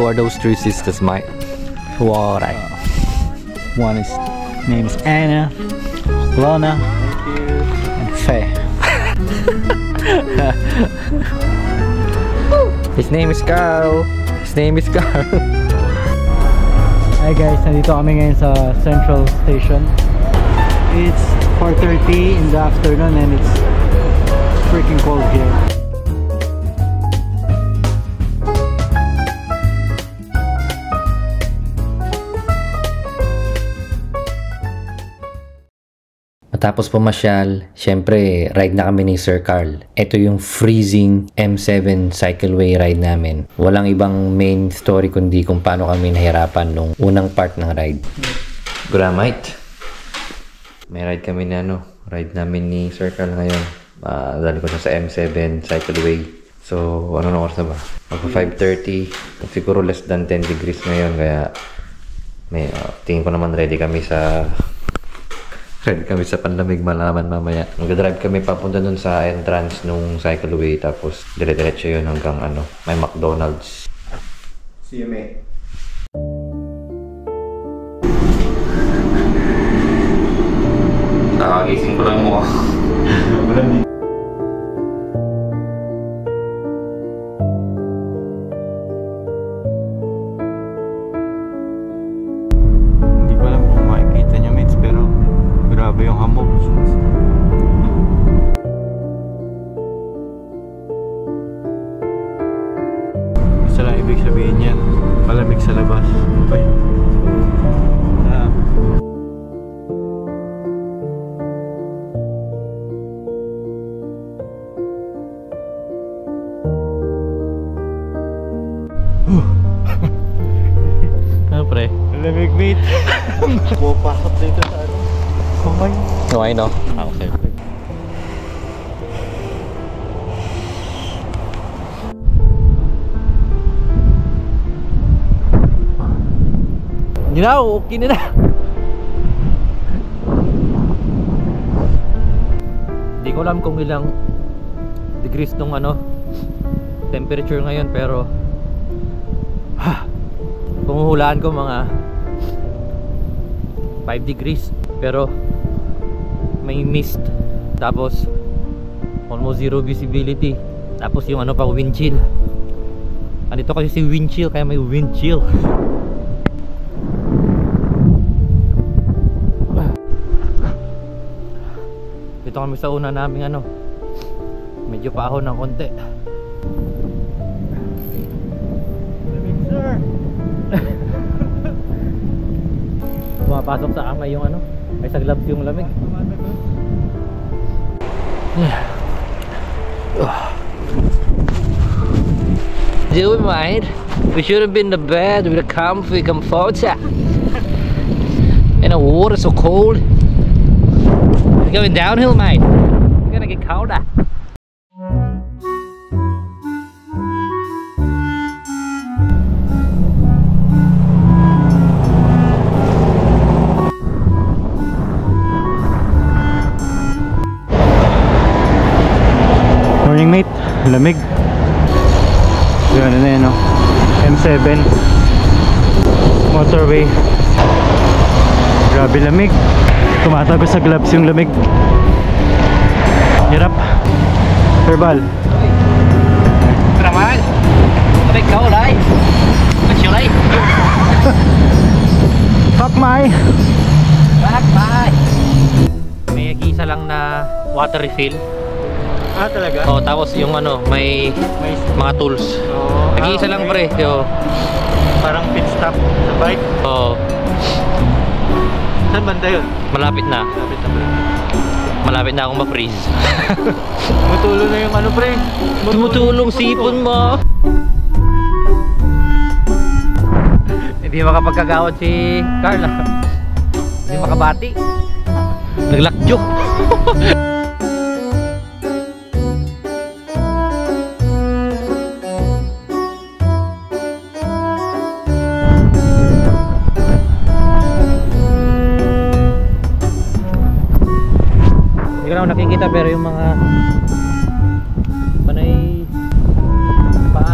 Who are those three sisters, Mike? Who are they? One is name is Anna, Lona, and Faye. His name is Carl. His name is Carl. Hi guys, nandito kami ngayon sa Central Station. It's 4:30 in the afternoon and it's freaking cold here. Matapos pumasyal, syempre ride na kami ni Sir Carl. Ito yung freezing M7 Cycleway ride namin. Walang ibang main story kundi kung paano kami nahirapan nung unang part ng ride. Gramite. May ride kami na ride namin ni Sir Carl ngayon. Dali ko na sa M7 Cycleway. So, ano na oras na ba? Magpa 5:30. Siguro less than 10 degrees ngayon. Kaya, tingin ko naman ready kami sa panlamig malaman mamaya. Mag-drive kami papunta dun sa entrance nung cycleway. Tapos, dire-diretso yun hanggang may McDonald's. See you, mate. Nakagising ko lang mo. Hindi ko alam kung makikita nyo mates, pero grabe yung hamog. Isa lang ibig sabihin yan, malamig sa labas. Okay. Ano pre? Malamig mate. Pupasok dito sa kumay. No, I know. Okay. Hindi na, okay na. Hindi ko alam kung ilang degrees nung temperature ngayon, pero kung hulaan ko mga 5 degrees, pero may mist, tapos almost zero visibility, tapos yung pa wind chill. Andito kasi si wind chill, kaya may wind chill. Dito kami sa una naming medyo paahon ng konti. Sir. Pumapasok sa amay yung ay sa gloves yung lamig. Do we mind? We should have been to bed with a comfy comforter. And the water so cold. It's going downhill, mate. It's gonna get colder. Morning mate, lamig. Gano'n na yan M7 motorway. Grabe lamig. Tumatagos sa gloves yung lamig. Hirap. Verbal. Tramal. Lamig ka ulay. Magsulay. Fuck my. Fuck my. May isa lang na water refill. Ah, talaga? Oh, tapos yung may mga tools. Oh, Nag-iisa lang pre. Yo. Parang pit stop sa bike. Oh, Saan banda yun? malapit na. Lapit na pre. Malapit na akong ma-freeze. Tumutulo na yung pre. Tumutulong sipon mo. Hindi makapagkagawad si Carla. Hindi makabati. Naglakjo. Hindi ko na nakikita, pero yung mga panay paa,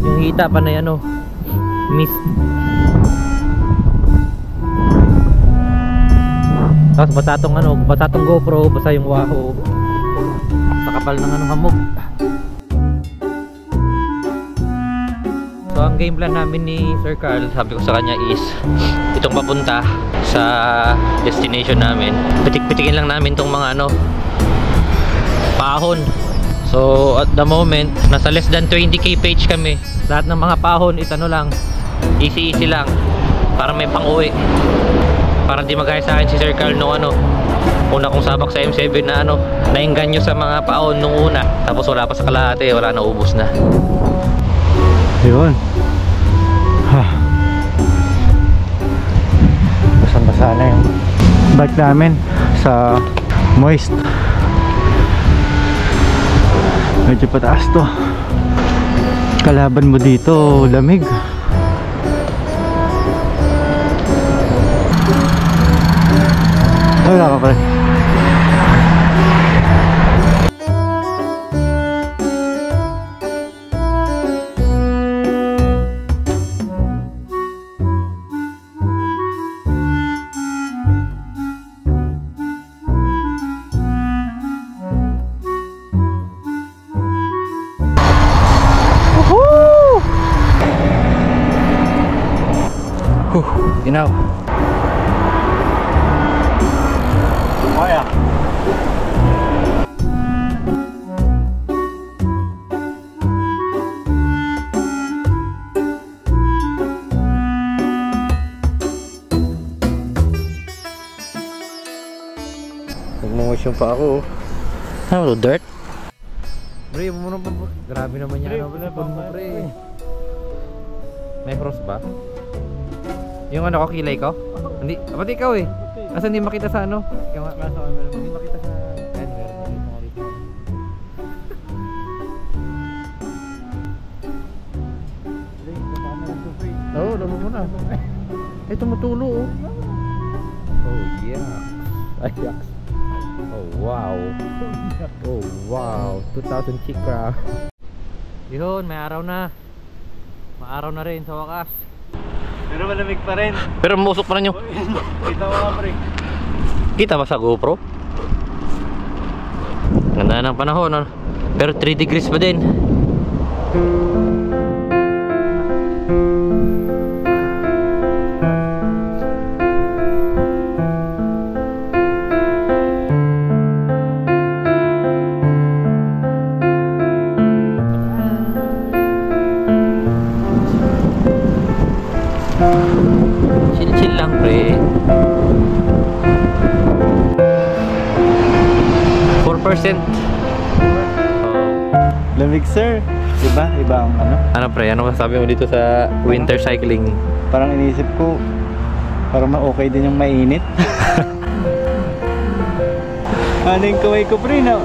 yung kita pa na ano, mist. Tapos basa tong ano, basa tong GoPro, basa yung Wahoo. Sa kapal ng ano, hamog. So ang game plan namin ni Sir Carl, sabi ko sa kanya is itong papunta sa destination namin. Pitik-pitikin lang namin tong mga ano, pahon. So at the moment, nasa less than 20k page kami. Lahat ng mga pahon, itano lang, easy lang, para may pang-uwi. Para di magaya sa akin si Sir Carl nung ano, una kong sabak sa M7 na ano, nainganyo sa mga paon nung una. Tapos wala pa sa kalahati, wala na, ubos na. Yun. Basang-basa na yung bike namin sa moist. Medyo pataas to. Kalaban mo dito, lamig. Wala ka pa rin. Ginaw. Kaya. Nagmumush yung pa ako. Ano, dirt? Pre, muna pa. Grabe naman yan. Ano, pre. May cross ba? Yung ano ko, kilay ko? Hindi, pati ikaw eh. Asa hindi makita sa ano? Ikaw nga, kaso hindi makita sa... Ayan, meron mo dito. Oo, labo mo na. Eh, tumutulo oh. Oh yeah. Ayak. Oh wow. Oh wow. 2,000 chikra. Yun, may araw na. Maaraw na rin sa wakas. Pero malamig pa rin. Pero musok pa rin yung... Kita mo ka, pre. Kita ba sa GoPro? Ganda ng panahon, no? Pero 3 degrees pa din. Chill lang, pre. 4%. Lamig, sir. Diba? Iba ang ano? Ano, pre? Ano masasabi mo dito sa winter cycling? Parang inisip ko, parang okay din yung mainit. Ano yung kaway ko, pre, na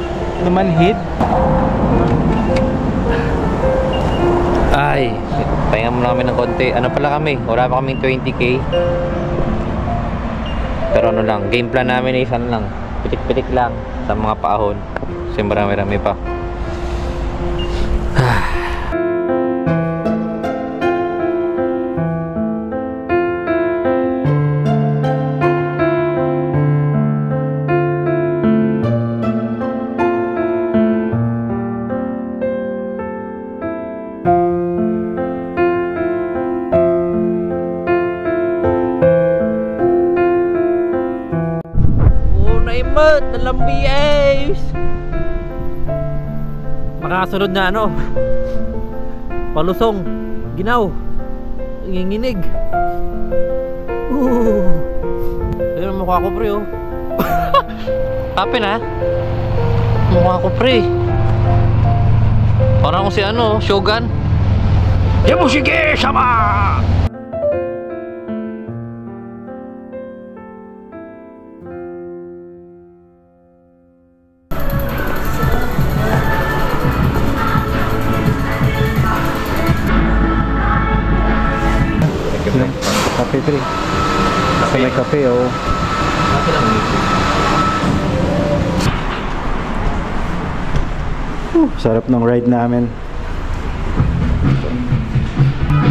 manhid? Ay, pahinga muna kami ng konti. Ano pala kami? Wala pa kaming 20k. Pero ano lang, game plan namin is ano lang, pitik-pitik lang sa mga paahon. Kasi marami-rami pa. Naimat na lambies. Makasunod na ano, palusong, ginaw, nginginig. Ayun ang mukha ko, pre, oh. Tapin, ha? Mukha ko, pre. Parang ako si ano, Shogun. Yamushige sama! Kape, pre. Sa may kape, oh. Sarap ng ride namin.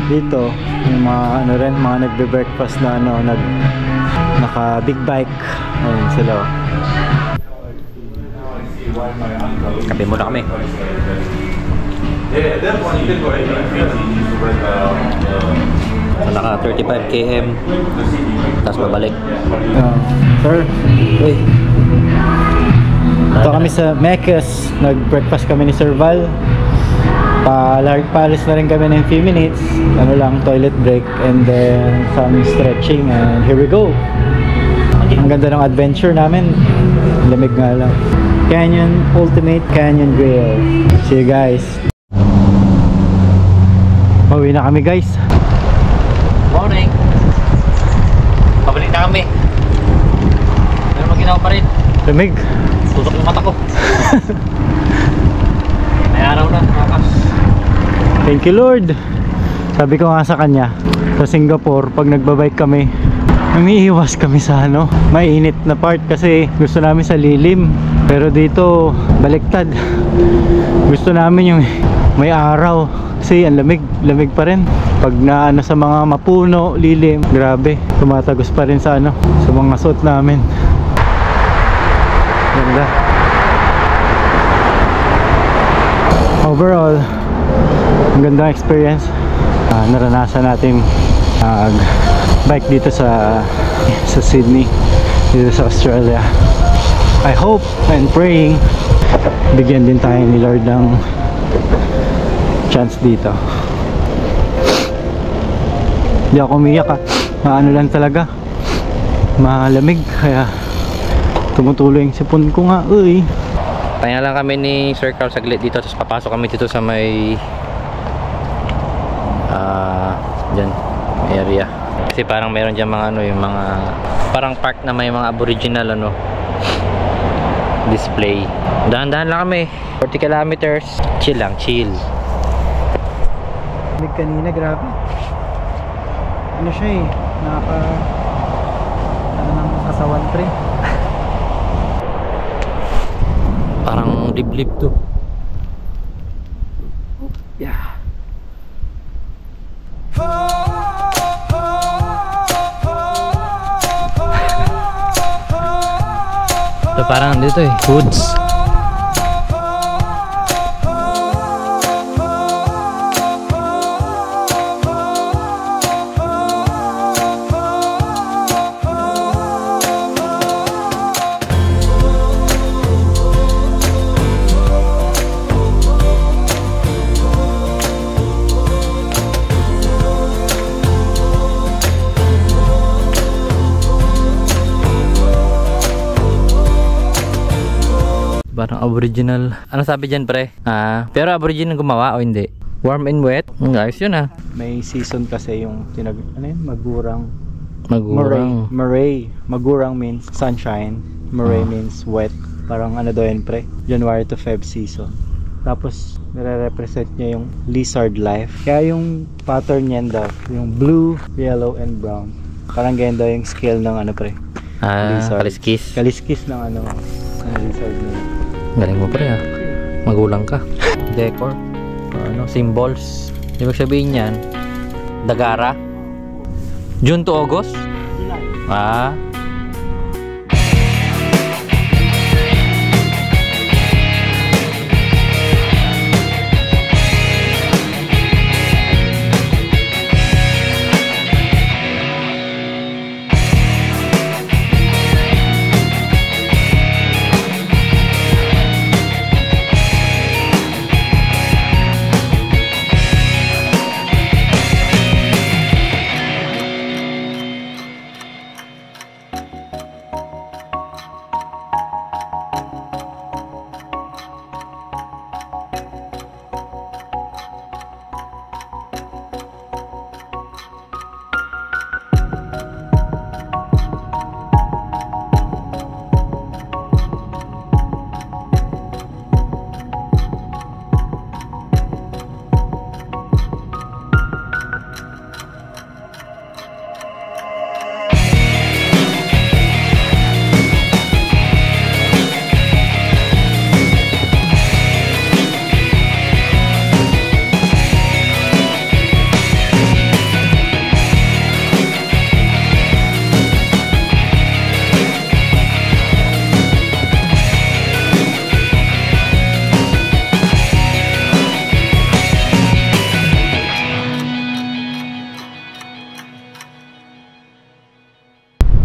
dito yung mga ano rin, mga nagbe-breakfast na ano, naka big bike. Ayun sila. Kape muna kami. So, naka 35 km tapos babalik. Sir, uy, ito kami sa Mekes. Nag-breakfast kami ni Sir Val. Palis na rin kami ng few minutes. Ano lang, toilet break and then some stretching, and here we go. Ang ganda ng adventure namin. Lamig nga lang. Canyon, Ultimate Canyon Grill. See you guys. Pauwi na kami guys. Morning. Pabalik na kami. Pero maginaw pa rin. Lamig. Tutok yung mata ko. May araw na. Thank you Lord. Sabi ko nga sa kanya, sa Singapore, pag nagbabike kami, umiiwas kami sa ano, mainit na part kasi gusto namin sa lilim. Pero dito, baliktad. Gusto namin yung may araw. Kasi ang lamig pa rin. Pag na ano, sa mga mapuno, lilim, grabe, tumatagos pa rin sa ano, sa mga suot namin. Ganda. Overall, ang gandang experience. Naranasan natin bike dito sa Sydney, dito sa Australia. I hope and praying bigyan din tayo ni Lord ng chance dito. Hindi ako umiyak ano lang talaga, malamig, kaya tumutuloy yung sipon ko nga. Uy, Pahinga lang kami ni Sir Carl saglit dito, tapos papasok kami dito sa may dyan area. Kasi parang meron dyan mga ano, yung mga parang park na may mga aboriginal ano display. Dahan-dahan lang kami, 40 kilometers. Chill lang, chill. lamig kanina, grabe. Ano siya eh, ano ng kasawan pre. Parang liblib to. Yeah. Ito parang dito eh, woods. Parang aboriginal. Ano sabi dyan pre? Pero aboriginal gumawa o hindi? Warm and wet? Guys, yun May season kasi yung ano yun? Magurang. Murray. Magurang means sunshine. Murray means wet. Parang ano daw yun pre? January to Feb season. Tapos nire-represent niya yung lizard life. Kaya yung pattern niyan daw, yung blue, yellow, and brown. Parang ganyan daw yung scale ng ano pre? Lizard. Kaliskis. Kaliskis ng ano lizard niya. Galing mo pre magulang ka. Decor, ano, symbols. Ibig sabihin yan, Dagara, June to August.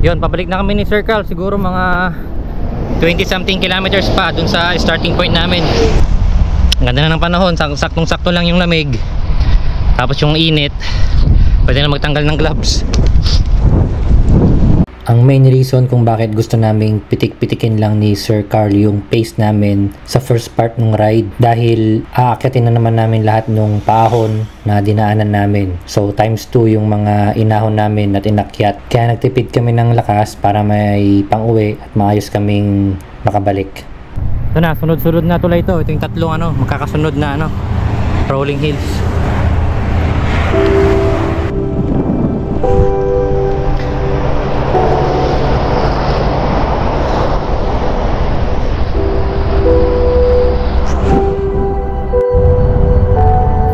Yun, pabalik na kami ni Sir Carl. Siguro mga 20 something kilometers pa dun sa starting point namin. Ang ganda na ng panahon, saktong sakto lang yung lamig, tapos yung init, pwede na magtanggal ng gloves. Ang main reason kung bakit gusto naming pitik-pitikin lang ni Sir Carl yung pace namin sa first part ng ride, dahil aakyatin na naman namin lahat ng paahon na dinaanan namin. So times 2 yung mga inahon namin at inakyat. Kaya nagtipid kami ng lakas para may pang-uwi at maayos kaming makabalik. Ito na, sunod-sunod na tulay ito. Ito yung tatlong magkakasunod na rolling hills.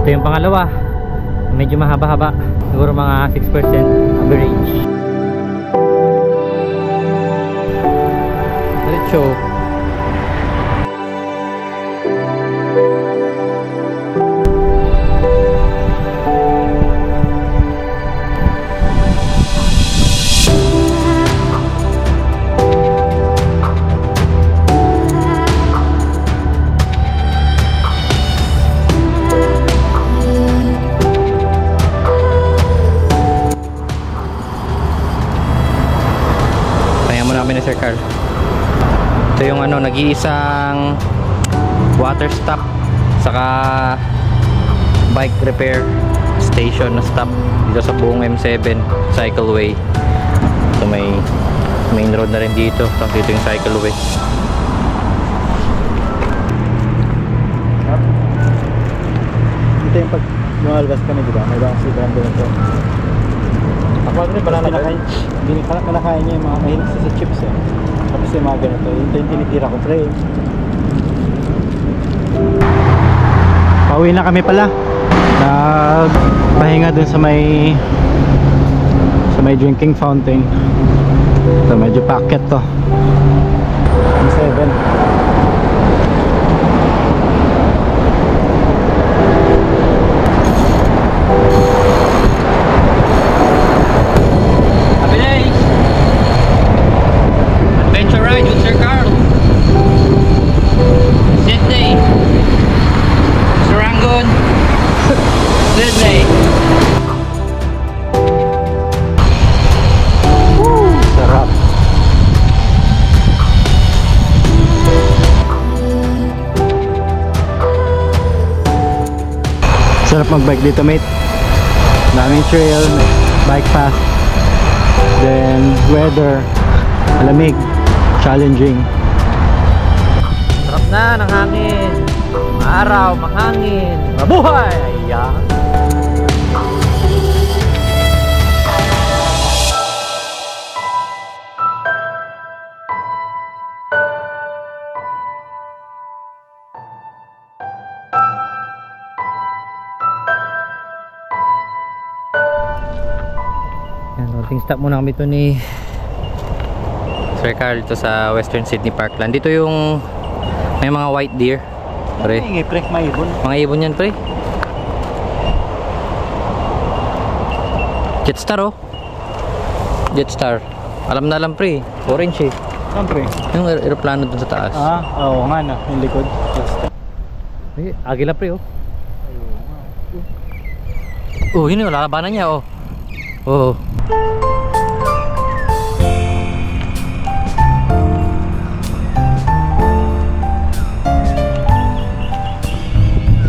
Ito yung pangalawa, medyo mahaba-haba, siguro mga 6% average. Diretso. Sir Carl, ito yung nag-iisang water stop saka bike repair station na stop dito sa buong M7 cycleway. So may main road na rin dito, tapos dito yung cycleway. Ito yung pag lumalabas kami, diba? May bang sigaran doon ito. Ako rin pala kinakain niya yung mga mahilig sa chips eh. Tapos yung mga ganito, yung tinitira ko pre. Pauwi na kami pala. Nagpahinga dun sa may drinking fountain. Ito medyo packet to. M7. Sarap mag-bike dito, mate. Daming trail, bike path, then weather, malamig, challenging. Sarap na ng hangin, araw, mahangin, mabuhay! Ayan. Rolling stop muna kami ito ni Sir Carl ito sa Western Sydney Parkland. Dito yung may mga white deer, pre. Pre, may ibon. Mga ibon yan, pre. Jetstar, oh. Jetstar. Alam na alam, pre. Orange eh. Saan, pre? Yung aeroplano dun sa taas. Oo nga na. Yung likod. Jetstar. Agila, pre, oh. Oh, yun yung lalabanan niya, oh. Oh.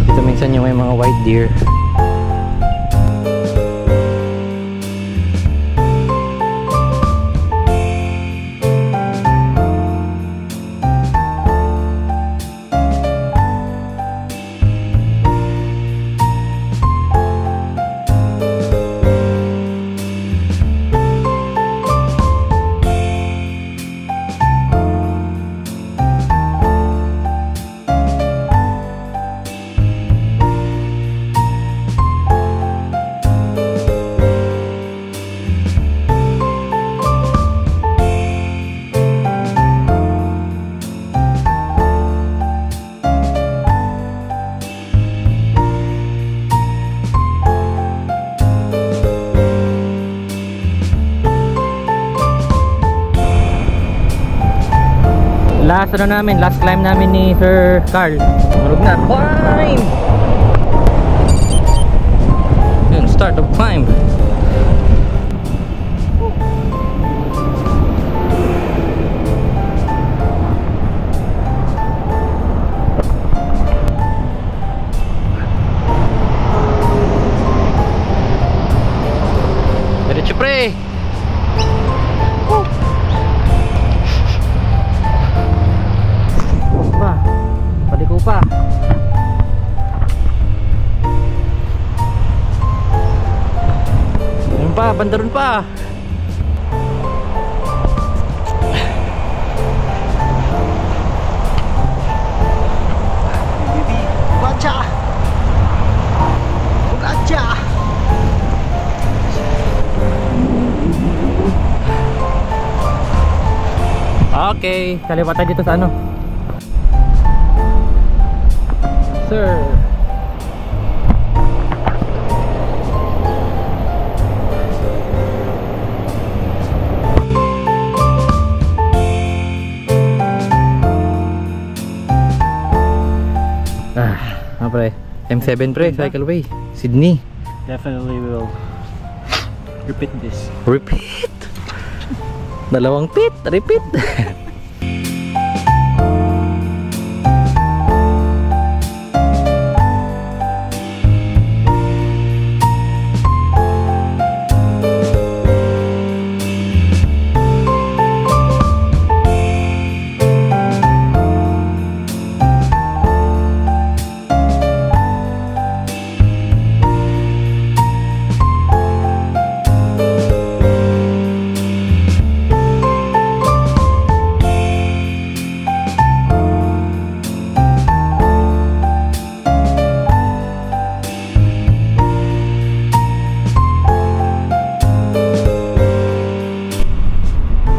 Dito minsan yung may mga white deer. last ano namin, last climb namin ni Sir Carl. Marug na, climb! Yun, start of climb. Diretso pre! Paliko pa. Ayun pa, bandaron pa. Baca. Baca. Okay, kaliwa tayo dito sa ano. Sir. Pre, M7 pre, Cycleway, Sydney. Definitely will repeat this. Repeat. Dalawang pit, repeat.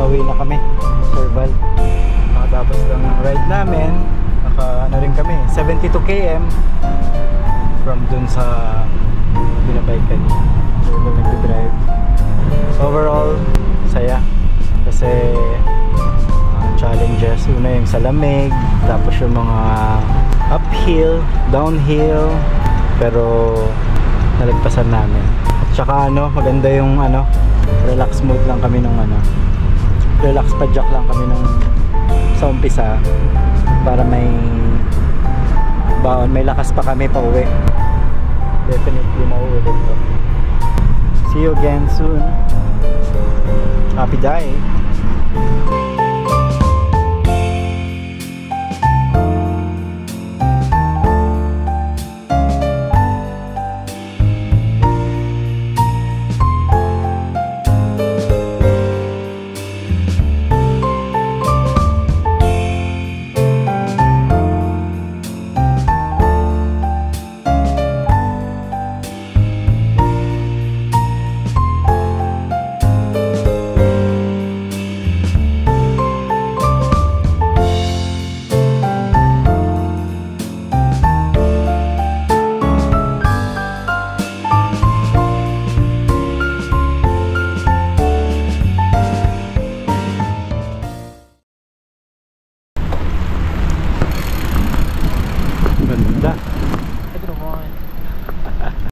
Pauwi na kami, Sir Val. Nakatapos lang ng ride namin. Ano rin kami, 72 km from dun sa binabike kanina. So we're going to drive. Overall, saya. Kasi challenges. Una yung sa lamig, tapos yung mga uphill, downhill. Pero nalagpasan namin. Tsaka maganda yung relax mode lang kami nung relax padjak lang kami nung sa umpisa para may baon, may lakas pa kami pa uwi. Definitely mauulit to. See you again soon. Happy day.